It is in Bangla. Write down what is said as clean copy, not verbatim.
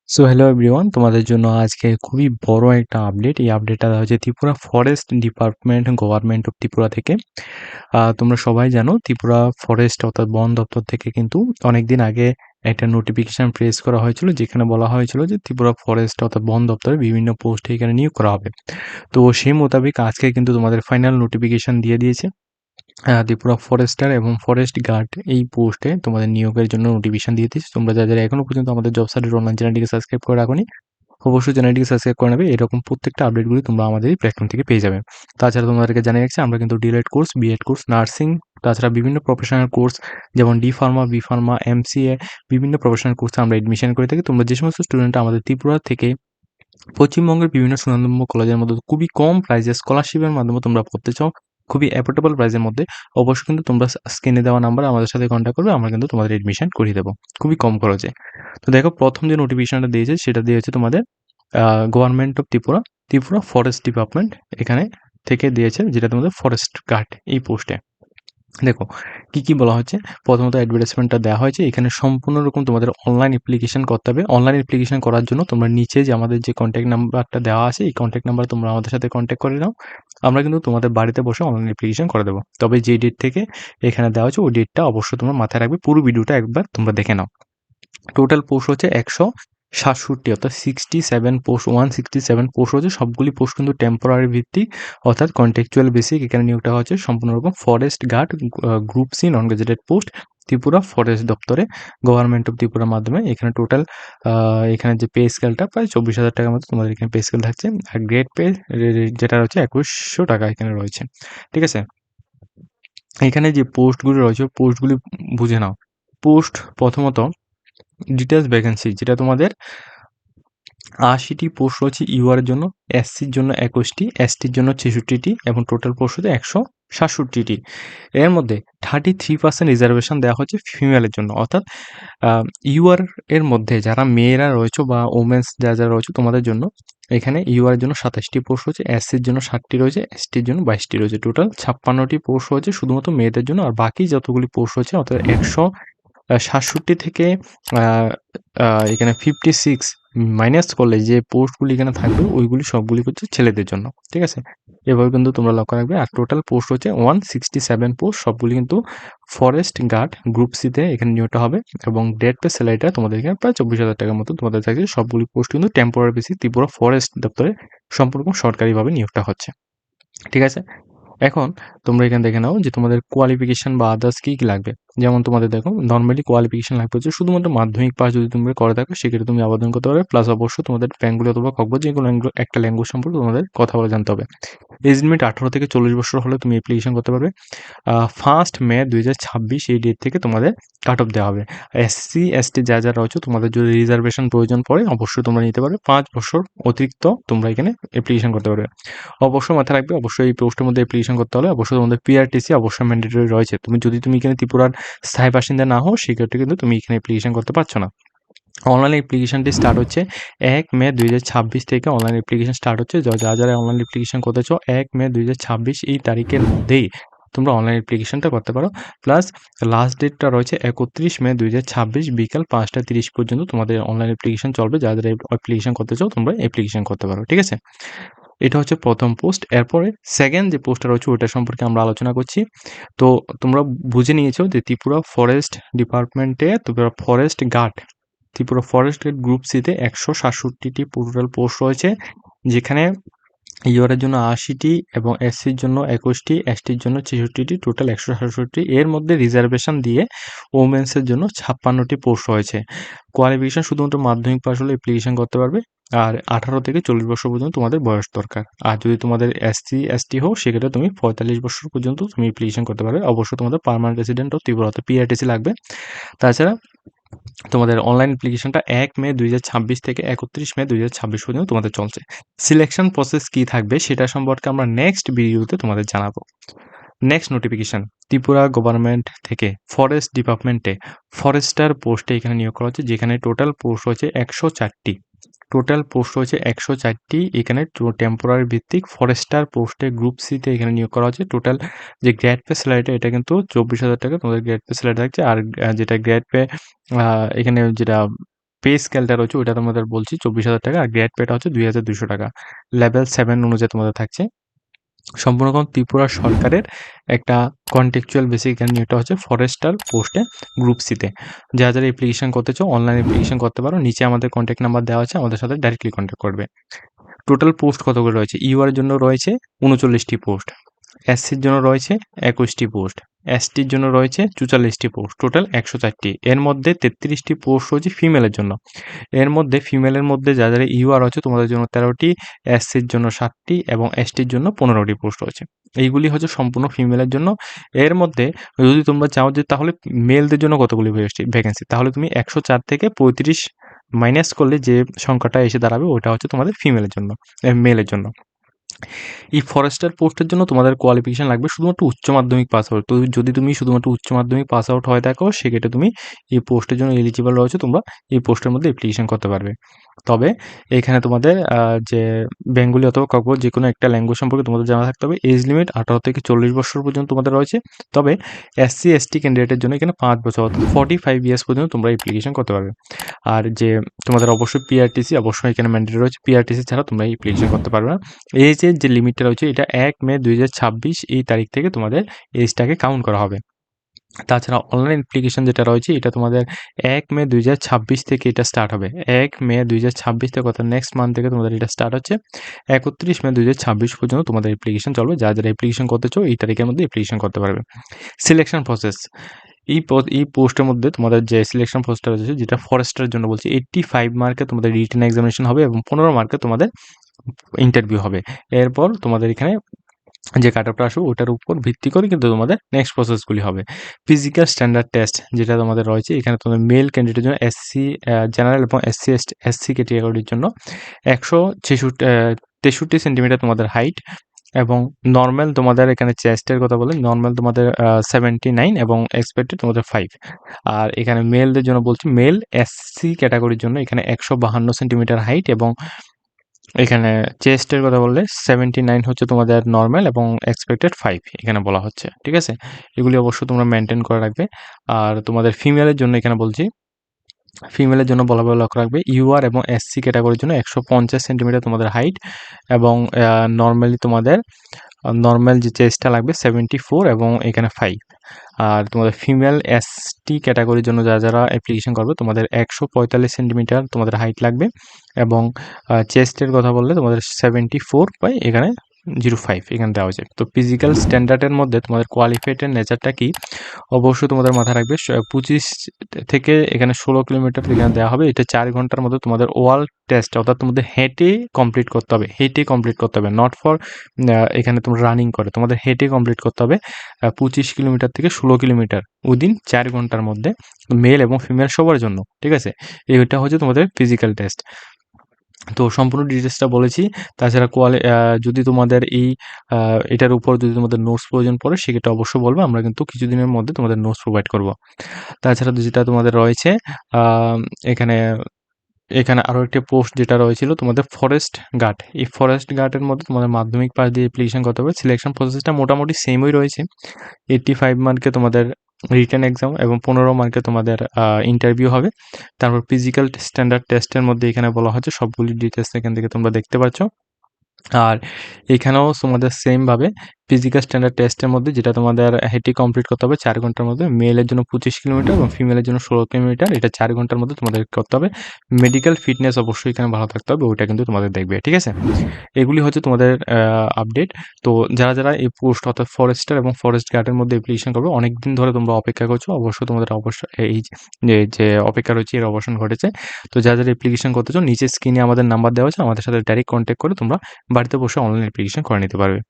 সো হ্যালো এভরিওয়ান, তোমাদের জন্য আজকে খুবই বড় একটা আপডেট। এই আপডেটটা দেওয়া হচ্ছে Tripura forest department government of Tripura থেকে। তোমরা সবাই জানো ত্রিপুরা ফরেস্ট অর্থাৎ বন দপ্তর থেকে কিন্তু অনেকদিন আগে একটা নোটিফিকেশন প্রেস করা হয়েছিল, যেখানে বলা হয়েছিল যে ত্রিপুরা ফরেস্ট অর্থাৎ বন দপ্তরে বিভিন্ন পোস্টে এখানে নিয়োগ করা হবে। তো সেই মোতাবেক আজকে কিন্তু তোমাদের ফাইনাল নোটিফিকেশন দিয়ে দিয়েছে। ত্রিপুরা ফরেস্টার এবং ফরেস্ট গার্ড এই পোস্টে তোমাদের নিয়োগের জন্য নোটিফিকেশন দিয়ে দিয়েছে। তোমরা যারা এখনো পর্যন্ত আমাদের জব সাইটের অনলাইন চ্যানেলটিকে সাবস্ক্রাইব করে রাখোনি, অবশ্যই চ্যানেলটিকে সাবস্ক্রাইব করে নেবে। এরকম প্রত্যেকটা আপডেটগুলি তোমরা আমাদের এই প্ল্যাটফর্ম থেকে পেয়ে যাবে। তাছাড়া তোমাদেরকে জানিয়ে রাখছি, আমরা কিন্তু DElEd course, BEd course, nursing, তাছাড়া বিভিন্ন প্রফেশনাল কোর্স যেমন D pharma, B pharma, MCA, বিভিন্ন প্রফেশনাল কোর্সে আমরা এডমিশন করে থাকি। তোমরা যে সমস্ত স্টুডেন্টরা আমাদের ত্রিপুরা থেকে পশ্চিমবঙ্গের বিভিন্ন সুনামধন্য কলেজের মধ্যে খুবই কম প্রাইসে স্কলারশিপের মাধ্যমে তোমরা পড়তে চাও, খুবই অ্যাফোর্ডেবল প্রাইসের মধ্যে, অবশ্যই কিন্তু তোমরা স্ক্রিনে দেওয়া নাম্বার আমাদের সাথে কন্ট্যাক্ট করবে। আমরা কিন্তু তোমাদের এডমিশন করিয়ে দেবো খুবই কম খরচে। তো দেখো, প্রথম যে নোটিফিকেশনটা দিয়েছে সেটা দিয়েছে তোমাদের government of Tripura, Tripura forest department এখানে থেকে দিয়েছে, যেটা তোমাদের ফরেস্ট গার্ড এই পোস্টে। দেখো কি বলা হচ্ছে। প্রথমত অ্যাডভার্টাইজমেন্টটা দেওয়া হয়েছে, এখানে সম্পূর্ণ রকম তোমাদের অনলাইন অ্যাপ্লিকেশন করতে হবে। অনলাইন অ্যাপ্লিকেশন করার জন্য তোমরা নিচে যে আমাদের যে কন্ট্যাক্ট নাম্বারটা দেওয়া আছে, এই কন্ট্যাক্ট নাম্বার তোমরা আমাদের সাথে কন্ট্যাক্ট করে নাও। আমরা কিন্তু তোমাদের বাড়িতে বসে অনলাইন অ্যাপ্লিকেশন করে দেবো। তবে যে ডেট থেকে এখানে দেওয়া হচ্ছে ওই ডেটটা অবশ্যই তোমরা মাথায় রাখবে। পুরো ভিডিওটা একবার তোমরা দেখে নাও। টোটাল পোস্ট হচ্ছে 167, অর্থাৎ 67 পোস্ট, 167 পোস্ট হচ্ছে। সবগুলি পোস্ট কিন্তু টেম্পোরারি ভিত্তিক, অর্থাৎ কন্টেকচুয়াল বেসিক। এখানে নিয়োগটা হচ্ছে সম্পূর্ণ রকম forest guard, group C non gazetted post, Tripura forest দপ্তরে গভর্নমেন্ট অফ ত্রিপুরার মাধ্যমে। এখানে টোটাল এখানে যে পে স্কেলটা প্রায় 24,000 টাকার মতো তোমাদের এখানে পে স্কেল থাকছে। আর গ্রেড পে যেটা রয়েছে 2100 টাকা এখানে রয়েছে। ঠিক আছে, এখানে যে পোস্টগুলি রয়েছে পোস্টগুলি বুঝে নাও। পোস্ট প্রথমত ডিটেলস ভ্যাকেন্সি, যেটা তোমাদের 80টি পোস্ট রয়েছে ইউআর এর জন্য, এসসির জন্য 21টি, এসটির জন্য 66টি এবং টোটাল পোস্ট হচ্ছে 167টি। এর মধ্যে 33% রিজার্ভেশন দেওয়া হচ্ছে ফিমেলের জন্য, অর্থাৎ ইউআর এর মধ্যে যারা মেয়েরা রয়েছে বা ওমেন্স যারা রয়েছে তোমাদের জন্য এখানে ইউআর এর জন্য 27টি পোস্ট রয়েছে, এসসির জন্য 60টি রয়েছে, এসটির জন্য 22টি রয়েছে। টোটাল 56টি পোস্ট রয়েছে শুধুমাত্র মেয়েদের জন্য। আর বাকি যতগুলি পোস্ট রয়েছে অর্থাৎ 67 থেকে আ আ এখানে 56 মাইনাস করলে যে পোস্টগুলি এখানে থাকবে ওইগুলি সবগুলি হচ্ছে ছেলেদের জন্য। ঠিক আছে? এভাবে কিন্তু তোমরা লক্ষ্য রাখবে। আর টোটাল পোস্ট হচ্ছে 167 পোস্ট, সবগুলি কিন্তু ফরেস্ট গার্ড গ্রুপ সি-তে এখানে নিয়োগটা হবে এবং ডেট পে স্যালারিটা তোমাদের এখানে প্রায় 24,000 টাকার মতো তোমাদের থাকছে। সবগুলি পোস্ট কিন্তু টেম্পোরারি বেসিস ত্রিপুরা ফরেস্ট দপ্তরে সম্পূর্ণ সরকারিভাবে নিয়োগটা হচ্ছে। ঠিক আছে? এখন তোমরা এখানে দেখে নাও যে তোমাদের কোয়ালিফিকেশন বা আদার্স কি লাগবে। যেমন তোমাদের দেখো নরমালি কোয়ালিফিকেশন লাগবে হচ্ছে শুধুমাত্র মাধ্যমিক পাস যদি তুমি করে থাকো সেক্ষেত্রে তুমি আবেদন করতে পারবে। প্লাস অবশ্যই তোমাদের বেঙ্গলি অথবা ককবরচ যেকোনো একটা ল্যাঙ্গুয়েজ সম্পর্কে তোমাদের কথা বলে জানতে হবে। এজ লিমিট 18 থেকে 40 বছর হলে তুমি অ্যাপ্লিকেশন করতে পারবে। 1 মে 2026 এই ডেট থেকে তোমাদের কাট অফ দেওয়া হবে। এসসি এসটি যারা রয়েছে তোমাদের যদি রিজার্ভেশন প্রয়োজন পড়ে অবশ্যই তোমরা নিতে পারবে। 5 বছর অতিরিক্ত তোমরা এখানে অ্যাপ্লিকেশন করতে পারবে। অবশ্যই মাথায় রাখবে, অবশ্যই এই পোস্টের মধ্যে অ্যাপ্লিকেশন করতে হলে অবশ্যই তোমাদের পিআরটিসি অবশ্যই ম্যান্ডেটরি রয়েছে। তুমি এখানে ত্রিপুরার স্থায়ী বাসিন্দা না হও সেক্ষেত্রে কিন্তু তুমি এখানে অ্যাপ্লিকেশন করতে পারছো না। অনলাইন অ্যাপ্লিকেশনটি স্টার্ট হচ্ছে 1 মে 2026 থেকে অনলাইন অ্যাপ্লিকেশন স্টার্ট হচ্ছে। যারা অনলাইন অ্যাপ্লিকেশন করতে চাও 1 মে 2026 এই তারিখের মধ্যেই তোমরা অনলাইন অ্যাপ্লিকেশনটা করতে পারো। প্লাস লাস্ট ডেটটা রয়েছে 31 মে 2026 বিকাল 5টা 30 পর্যন্ত তোমাদের অনলাইন অ্যাপ্লিকেশন চলবে। যারা অ্যাপ্লিকেশন করতে চাও তোমরা অ্যাপ্লিকেশন করতে পারো। ঠিক আছে? এটা হচ্ছে প্রথম পোস্ট। এরপরে সেকেন্ড যে পোস্টটা রয়েছে ওইটা সম্পর্কে আমরা আলোচনা করছি। তো তোমরা বুঝে নিয়েছো যে ত্রিপুরা ফরেস্ট ডিপার্টমেন্টে Tripura forest guard, Tripura forest guard group সিতে 167টি টোটাল পোস্ট রয়েছে, যেখানে ইউআরের জন্য 80টি এবং এসসির জন্য 21টি, এসটির জন্য 66টি, টোটাল 167। এর মধ্যে রিজার্ভেশন দিয়ে ওমেন্সের জন্য 56টি পোস্ট রয়েছে। কোয়ালিফিকেশন শুধুমাত্র মাধ্যমিক পাস হলে অ্যাপ্লিকেশন করতে পারবে। আর 18 থেকে 40 বছর পর্যন্ত তোমাদের বয়স দরকার। আর যদি তোমাদের এসসি এসটি হও সেক্ষেত্রে তুমি 45 বছর পর্যন্ত তুমি অ্যাপ্লিকেশন করতে পারবে। অবশ্যই তোমাদের পার্মানেন্ট রেসিডেন্ট ও ত্রিপুরা পিআরটিসি লাগবে। তাছাড়া তোমাদের অনলাইন অ্যাপ্লিকেশনটা 1 মে 2026 থেকে 31 মে 2026 পর্যন্ত তোমাদের চলছে। সিলেকশন প্রসেস কি থাকবে সেটা সম্পর্কে আমরা নেক্সট ভিডিওতে তোমাদের জানাবো। নেক্সট নোটিফিকেশন ত্রিপুরা গভর্নমেন্ট থেকে ফরেস্ট ডিপার্টমেন্টে ফরেস্টার পোস্টে এখানে নিয়োগ করা হচ্ছে, যেখানে টোটাল পোস্ট হচ্ছে 104টি। টোটাল পোস্ট হচ্ছে 104টি। এখানে টেম্পোরারি ভিত্তিক ফরেস্টার পোস্টে গ্রুপ সিতে এখানে নিয়োগ করা হচ্ছে। টোটাল যে গ্রেড পে স্যালারিটা এটা কিন্তু 24,000 টাকা তোমাদের গ্রেড পে স্যালারি থাকছে। আর যেটা গ্রেড পে এখানে যেটা পে স্কেলটা রয়েছে ওইটা তোমাদের বলছি 24,000 টাকা, আর গ্রেড পেটা হচ্ছে 2,200 টাকা। লেভেল 7 অনুযায়ী তোমাদের থাকছে। সম্পূর্ণ ত্রিপুরা সরকারের একটা কন্টেকচুয়াল বেসিক নিয়োগটা হচ্ছে ফরেস্টার পোস্টে গ্রুপ সিতে। যারা যারা অ্যাপ্লিকেশন করতে চাও অনলাইন অ্যাপ্লিকেশন করতে পারো, নিচে আমাদের কন্ট্যাক্ট নাম্বার দেওয়া আছে, আমাদের সাথে ডাইরেক্টলি কন্ট্যাক্ট করবে। টোটাল পোস্ট কতগুলো রয়েছে? ইউআর জন্য রয়েছে 39টি পোস্ট, এসসির জন্য রয়েছে 21টি পোস্ট, এসটির জন্য রয়েছে 44টি পোস্ট, টোটাল 104টি। এর মধ্যে 33টি পোস্ট রয়েছে ফিমেলের জন্য। এর মধ্যে ফিমেলের মধ্যে যারা ইউআর আছে তোমাদের জন্য 13টি, এসসির জন্য 7টি এবং এসটির জন্য 15টি পোস্ট রয়েছে। এইগুলি হচ্ছে সম্পূর্ণ ফিমেলের জন্য। এর মধ্যে যদি তোমরা চাও যে তাহলে মেলদের জন্য কতগুলি ভ্যাকেন্সি, তাহলে তুমি 104 থেকে 35 মাইনাস করলে যে সংখ্যাটা এসে দাঁড়াবে ওটা হচ্ছে তোমাদের ফিমেলের জন্য, মেলের জন্য। এই ফরেস্টার পোস্টের জন্য তোমাদের কোয়ালিফিকেশন লাগবে শুধুমাত্র উচ্চ মাধ্যমিক পাস আউট। তো যদি তুমি শুধুমাত্র উচ্চ মাধ্যমিক পাস আউট হয়ে থাকো সেক্ষেত্রে তুমি এই পোস্টের জন্য এলিজিবল রয়েছে, তোমরা এই পোস্টের মধ্যে অ্যাপ্লিকেশন করতে পারবে। তবে এখানে তোমাদের যে বেঙ্গলি অথবা কাউকে যে কোনো একটা ল্যাঙ্গুয়েজ সম্পর্কে তোমাদের জানা থাকতে হবে। এজ লিমিট 18 থেকে 40 বছর পর্যন্ত তোমাদের রয়েছে। তবে এসসি এসটি ক্যান্ডিডেটের জন্য এখানে 5 বছর অর্থাৎ 45 ইয়ার্স পর্যন্ত তোমরা অ্যাপ্লিকেশন করতে পারবে। আর যে তোমাদের অবশ্যই পিআরটিসি অবশ্যই এখানে ম্যান্ডেটরি রয়েছে, পিআরটিসি ছাড়া তোমরা অ্যাপ্লিকেশন করতে পারবে না। এজের যে লিমিটটা রয়েছে এটা 1 মে 2026 এই তারিখ থেকে তোমাদের এজটাকে কাউন্ট করা হবে। তাছাড়া অনলাইন অ্যাপ্লিকেশন যেটা রয়েছে এটা তোমাদের 1 মে 2026 থেকে এটা স্টার্ট হবে। 1 মে 2026 থেকে অর্থাৎ নেক্সট মান্থ থেকে তোমাদের এটা স্টার্ট হচ্ছে। 31 মে 2026 পর্যন্ত তোমাদের অ্যাপ্লিকেশন চলবে। যারা যারা অ্যাপ্লিকেশন করতে চাও এই তারিখের মধ্যে অ্যাপ্লিকেশন করতে পারবে। সিলেকশন প্রসেস, এই পোস্টের মধ্যে তোমাদের যে সিলেকশন প্রসেসটা রয়েছে যেটা ফরেস্টের জন্য বলছি, 85 মার্কে তোমাদের রিটেন এক্সামিনেশন হবে এবং 15 মার্কে তোমাদের ইন্টারভিউ হবে। এরপর তোমাদের এখানে যে কাট অফটা আসবে ওটার উপর ভিত্তি করে কিন্তু তোমাদের নেক্সট প্রসেসগুলি হবে। ফিজিক্যাল স্ট্যান্ডার্ড টেস্ট যেটা তোমাদের রয়েছে এখানে তোমাদের মেল ক্যান্ডিডেটের জন্য এসসি জেনারেল এবং এসসি ক্যাটেগরির জন্য 163 সেন্টিমিটার তোমাদের হাইট এবং নর্মাল তোমাদের এখানে চেস্টের কথা বলে নর্মাল তোমাদের 79 এবং এক্সপেক্টেড তোমাদের 5। আর এখানে মেলদের জন্য বলছি, মেল এসসি ক্যাটাগরির জন্য এখানে 152 সেন্টিমিটার হাইট এবং এখানে চেস্টের কথা বললে 79 হচ্ছে তোমাদের নর্মাল এবং এক্সপেক্টেড 5 এখানে বলা হচ্ছে। ঠিক আছে, এগুলি অবশ্যই তোমরা মেনটেন করে রাখবে। আর তোমাদের ফিমেলের জন্য এখানে বলছি, ফিমেলের জন্য বলাভাবে লক্ষ্য রাখবে ইউআর এবং এসসি ক্যাটাগরির জন্য 150 সেন্টিমিটার তোমাদের হাইট এবং নর্মালি তোমাদের নর্মাল যে চেস্টটা লাগবে 74 এবং এখানে 5। আর তোমাদের ফিমেল এসটি ক্যাটাগরির জন্য যারা যারা অ্যাপ্লিকেশন করবে তোমাদের 145 সেন্টিমিটার তোমাদের হাইট লাগবে এবং চেস্টের কথা বললে তোমাদের 74 বাই এখানে 05 এখানে দেওয়া হয়েছে। তো ফিজিক্যাল স্ট্যান্ডার্ডের মধ্যে তোমাদের কোয়ালিফাইডের নেচারটা কি অবশ্যই তোমাদের মাথায় রাখবে। 25 থেকে এখানে 16 কিলোমিটার এখানে দেওয়া হবে। এটা 4 ঘন্টার মধ্যে তোমাদের ওয়াল টেস্ট অর্থাৎ তোমাদের হেঁটে কমপ্লিট করতে হবে, হেঁটে কমপ্লিট করতে হবে, নট ফর এখানে তোমরা রানিং করে, তোমাদের হেঁটে কমপ্লিট করতে হবে 25 কিলোমিটার থেকে 16 কিলোমিটার উইদিন 4 ঘন্টার মধ্যে, মেল এবং ফিমেল সবার জন্য। ঠিক আছে, এইটা হচ্ছে তোমাদের ফিজিক্যাল টেস্ট। তো সম্পূর্ণ ডিটেলসটা বলেছি। তাছাড়া যদি তোমাদের এটার উপর যদি তোমাদের নোটস প্রয়োজন পড়ে সেক্ষেত্রে অবশ্যই বলবে, আমরা কিন্তু কিছুদিনের মধ্যে তোমাদের নোটস প্রোভাইড করব। তাছাড়া যেটা তোমাদের রয়েছে এখানে এখানে আরও একটি পোস্ট যেটা রয়েছিল তোমাদের ফরেস্ট গার্ড, এই ফরেস্ট গার্ডের মধ্যে তোমাদের মাধ্যমিক পাস দিয়ে অ্যাপ্লিকেশন করতে হবে। সিলেকশন প্রসেসটা মোটামুটি সেমই রয়েছে। 85 মার্কে তোমাদের রিটেন এক্সাম এবং 15 মার্কে তোমাদের ইন্টারভিউ হবে। তারপর ফিজিক্যাল স্ট্যান্ডার্ড টেস্টের মধ্যে এখানে বলা হচ্ছে সবগুলি ডিটেলস এখান থেকে তোমরা দেখতে পাচ্ছ। আর এখানেও তোমাদের সেমভাবে ফিজিক্যাল স্ট্যান্ডার্ড টেস্টের মধ্যে যেটা তোমাদের হেঁটে কমপ্লিট করতে হবে 4 ঘন্টার মধ্যে, মেলের জন্য 25 কিলোমিটার এবং ফিমেলের জন্য 16 কিলোমিটার, এটা 4 ঘন্টার মধ্যে তোমাদের করতে হবে। মেডিকেল ফিটনেস অবশ্যই এখানে ভালো থাকতে হবে, ওইটা কিন্তু তোমাদের দেখবে। ঠিক আছে, এগুলি হচ্ছে তোমাদের আপডেট। তো যারা যারা এই পোস্ট অর্থাৎ ফরেস্টার এবং ফরেস্ট গার্ডের মধ্যে অ্যাপ্লিকেশন করবে, অনেক দিন ধরে তোমরা অপেক্ষা করছো, অবশ্যই তোমাদের অবশ্যই এই যে অপেক্ষা রয়েছে এর অবসান ঘটেছে। তো যারা যারা অ্যাপ্লিকেশন করতে চাও নিচে স্ক্রিনে আমাদের নাম্বার দেওয়া আছে, আমাদের সাথে ডাইরেক্ট কন্ট্যাক্ট করে তোমরা বাড়িতে বসে অনলাইন অ্যাপ্লিকেশন করে নিতে পারবে।